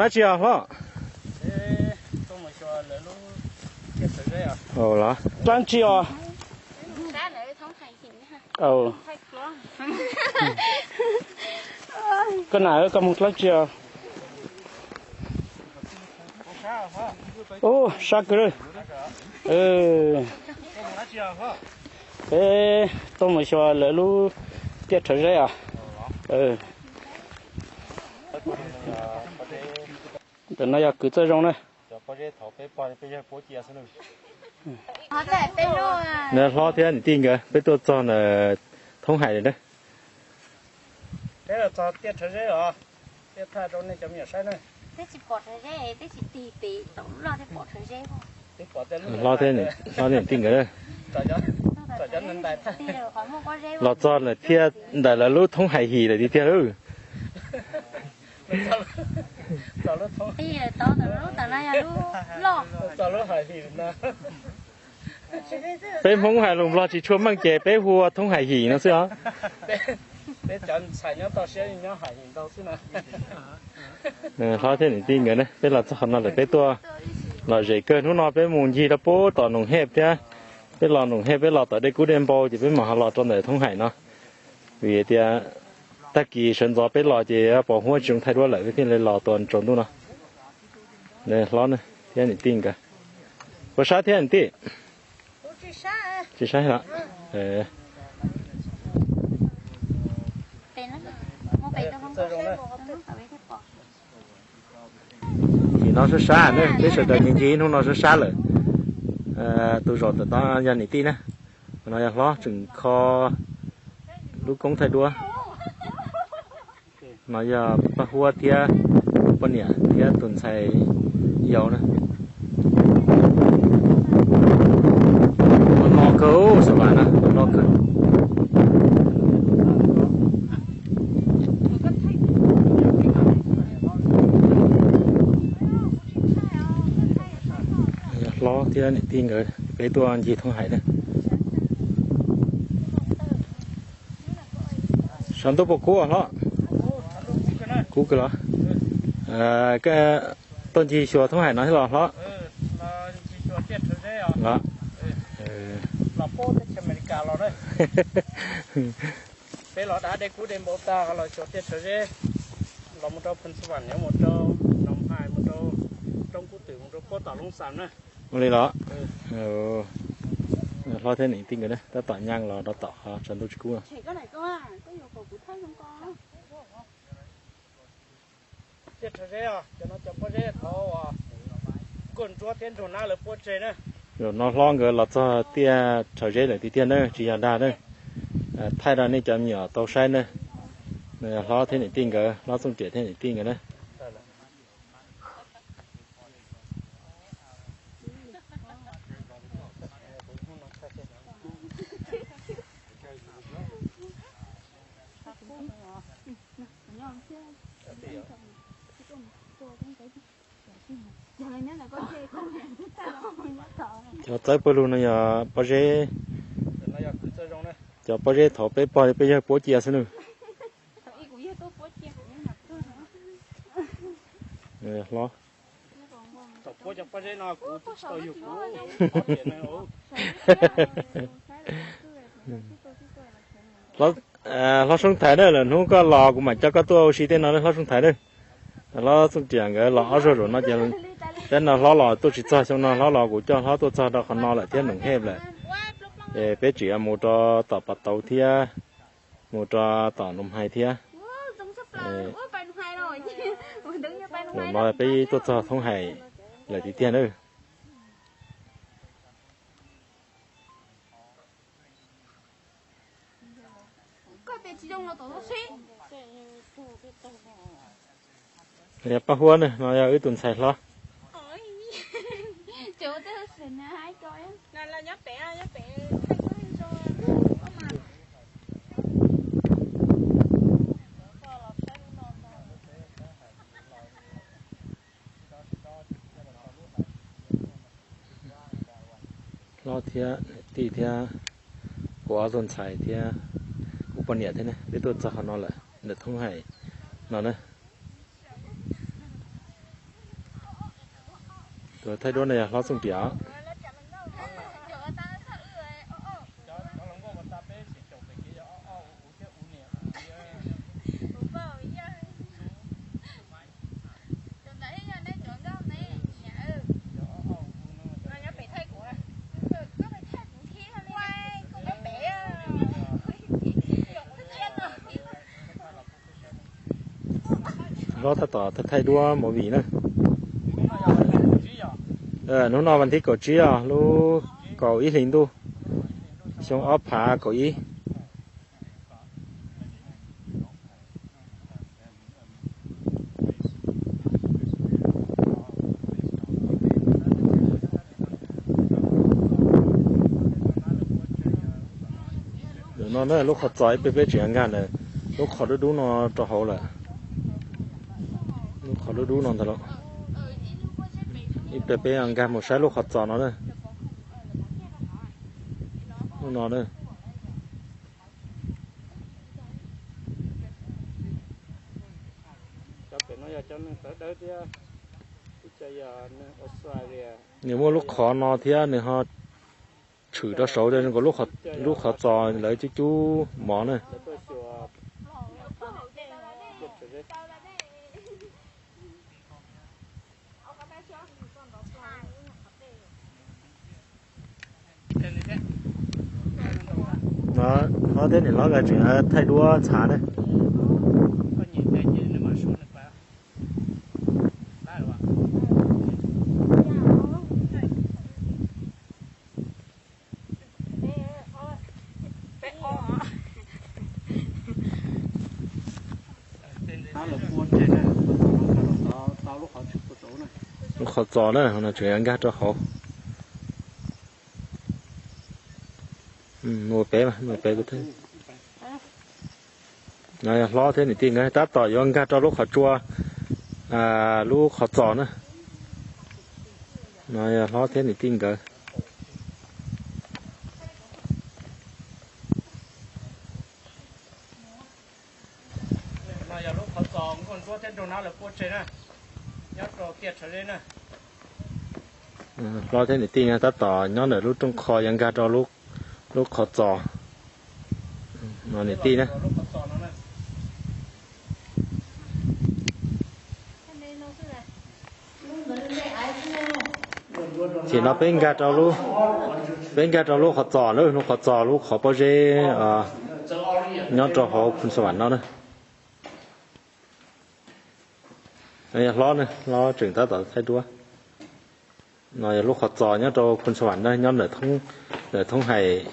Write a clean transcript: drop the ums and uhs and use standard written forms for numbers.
哪只啊？哈？都没说来路，这是这样。哦啦，哪只啊？哦。cái này có một lát chưa? Ô, sao cơ? Ê, tôi mới cho lỡ lu tiết trở ra à? Từ nay cứ chơi rong này. Nè, lo thế anh tin kìa, bây tôi cho là thông hải rồi đấy. Thế là cho tiết trở ra à? Tiết thay trong này chấm nhiều sai này. Thế chỉ bỏ trở ra, thế chỉ tì tổng lo thế bỏ trở ra không? Lo thế này tin kìa. Lo cho là thiệt, đại là lúc thông hải hì là đi thiệt rồi. Bây giờ tao lúc tao này lúc lo. Tao lúc hải hì nè. Bên thông hải lùng lo chỉ chua mang chè bé hùa thông hải hì nó sao? Bé chọn xài nhớ tao sẽ nhớ hải hì tao xí nè. Lo thế này tin kìa này, bé là cho nó là bé tua, là dễ cơn nó bé muốn gì đó bố tao nồng hẹp thế. Bé lò nồng hẹp bé lò tại đây cú đêm bao thì bé mà họ lò trong này thông hải nó, vì thì ta kỳ sinh ra bé lò thì bỏ hoa trồng thay đổi lại cái này lò toàn trồng luôn nó, này lò này thế này tin cả, có sao thế anh tí? Chỉ sai hả? Thì nó sẽ xa nữa, cái sự đời gì nó sẽ xa rồi. Tôi rồi từ đó nhà này tí nè, nó là lo chừng kho lúc công thay đua, nó giờ bắt hoa tia, bên nhỉ tia tuần xài dầu nè, nó cứu sao bạn nè, nó cứu. Lo thì anh tin rồi cái tôi ăn gì thông hải này sáng tôi bọc cua nó cua cái đó cái tôn gì chùa thông hải nói là nó đó là phố thì chấm America rồi đấy thế là đã để cú đêm bộ ta là cho tiết trở ra là một trâu phân sản nhớ một trâu nông hải một trâu trong cú tử một trâu có tàu lông sản này đây đó lo thế này tin rồi đấy ta tỏi nhang là nó tỏi trần tôi cú à tiết trở ra cho nó chấm có ra thầu còn chúa tiền chỗ nào là phố chơi nữa rồi nó lo người là cho tia trở ra lại thì tiền nữa chỉ là đa đấy thay ra nên chấm nhỏ tàu sai nữa lo thế này tin rồi lo xong chuyện thế này tin rồi đấy. Cho tới bữa luôn này bao giờ cho bao giờ thọ bé bao bây giờ bố chia xin nữa lo bố cho bao giờ nó cũng tôi yêu lo xuống thái đây là nó có lò của mình cho có tôi xí tên nó lo xuống thái đây lo xuống tiền cái lò rồi nó chỉ thế là lo tôi chỉ cho xong nó lo của cho nó tôi cho đó còn nó lại thế nồng hẹp lại để bé chỉ một trò tàu bát tàu thia một trò tàu nôm hai thia rồi nó bé tôi cho thông hải lại thì tiền nữa để bắt hoa này nó ở tuần sài lo lo thia tì thia của tuần sài thia của bọn nhẹ thế này để tôi cho nó là để thông hải nó này ตัวไทยด้วยเนี่ยเราส่งเดียว lo thật tỏ thật thay đua một vị nữa nó nói vấn đề cổ trí à lu cổ ý hình tu xong ốp phá cổ ý nó nói lúc họ giỏi bé chuyện gan này lúc họ đu nó cho hậu là lúc họ đu nó thật lắm ít bé ăn gan một sai lúc họ giỏi nó đây nó đây nếu mà lúc khó nó thì nên họ chửi đó xấu đây có lúc họ giỏi lấy chú món này nó thế thì nó là chuyện thay đua chả đấy họ giỏi đấy là chuyện ăn gà cho họ mua bé có thế này lo thế này tiền cái ta tỏi ăn gà cho lúc họ chua lúc họ giỏi nữa này lo thế này tiền cái lúc họ giỏi còn có thế đồ nào là cuốn chơi nè nhát đồ tiệt chơi nè lo thế này tiền ta tỏi nhớ ở lúc trong kho ăn gà cho lúc họ giỏi nó này tiền nè chỉ nó bên gà cho lúc họ giỏi nữa lúc họ giỏi lúc họ bao giờ nhớ cho họ phun svann nó nữa này lo này lo trưởng ta tỏ thay đua nói lúc họ giỏi nhớ cho phun svann đó nhớ để thông hải